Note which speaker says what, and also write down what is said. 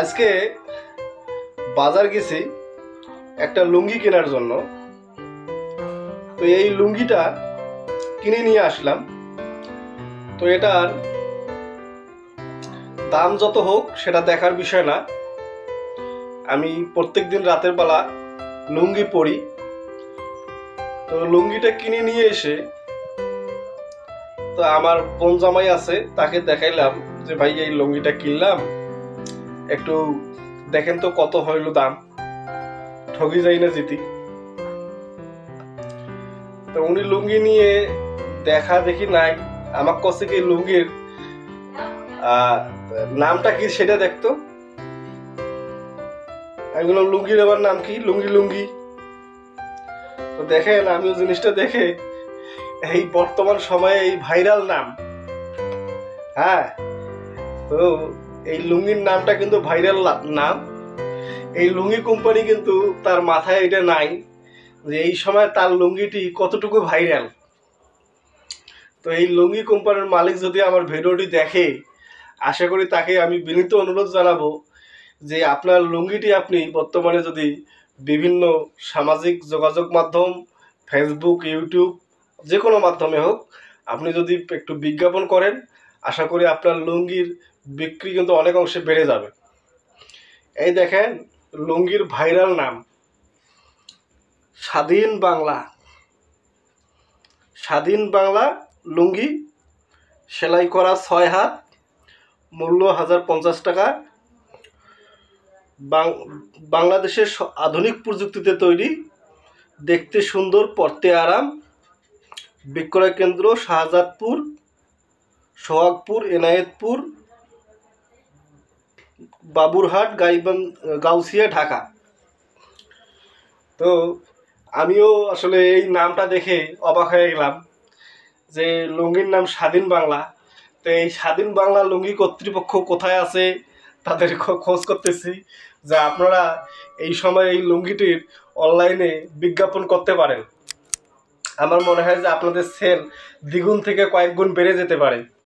Speaker 1: আজকে বাজার গেছি একটা লুঙ্গি কেনার জন্য। তো এই লুঙ্গিটা কিনে নিয়ে আসলাম। তো এটার দাম যত হোক সেটা দেখার বিষয় না। আমি প্রত্যেকদিন রাতের বেলা লুঙ্গি পরি। তো লুঙ্গিটা কিনে নিয়ে এসে তো আমার বোন জামাই আছে, তাকে দেখাইলাম যে ভাই এই লুঙ্গিটা কিনলাম, একটু দেখেন তো কত হইল দাম, ঠকি যাই না জিতি। তো উনি লুঙ্গি নিয়ে দেখা দেখি নাই, আমার কাছে কি লুঙ্গির নামটা কি সেটা দেখতো। আমি বললাম লুঙ্গির আবার নাম কি? লুঙ্গি লুঙ্গি। তো দেখেন, আমিও জিনিসটা দেখে এই বর্তমান সময়ে এই ভাইরাল নাম, হ্যাঁ, তো এই লুঙ্গির নামটা কিন্তু ভাইরাল নাম। এই লুঙ্গি কোম্পানি কিন্তু তার মাথায় এটা নাই যে এই সময় তার লুঙ্গিটি কতটুকু ভাইরাল। তো এই লুঙ্গি কোম্পানির মালিক যদি আমার ভিডিওটি দেখে, আশা করি তাকে আমি বিনীত অনুরোধ জানাবো যে আপনার লুঙ্গিটি আপনি বর্তমানে যদি বিভিন্ন সামাজিক যোগাযোগ মাধ্যম, ফেসবুক, ইউটিউব, যে কোনো মাধ্যমে হোক, আপনি যদি একটু বিজ্ঞাপন করেন, আশা করি আপনার লুঙ্গির বিক্রি কিন্তু অনেক অংশে বেড়ে যাবে। এই দেখেন লুঙ্গির ভাইরাল নাম স্বাধীন বাংলা। স্বাধীন বাংলা লুঙ্গি, সেলাই করা 6 হাত, মূল্য 1050 টাকা। বাংলাদেশের আধুনিক প্রযুক্তিতে তৈরি, দেখতে সুন্দর, পরতে আরাম। বিক্রয় কেন্দ্র শাহজাদপুর, সোহাগপুর, এনায়েতপুর, বাবুরহাট, গাউসিয়া, ঢাকা। তো আমিও আসলে এই নামটা দেখে অবাক হয়ে গেলাম যে লুঙ্গির নাম স্বাধীন বাংলা। তো এই স্বাধীন বাংলা লুঙ্গি কর্তৃপক্ষ কোথায় আছে তাদের খোঁজ করতেছি, যে আপনারা এই সময় এই লুঙ্গিটির অনলাইনে বিজ্ঞাপন করতে পারেন। আমার মনে হয় যে আপনাদের সেল দ্বিগুণ থেকে কয়েক গুণ বেড়ে যেতে পারে।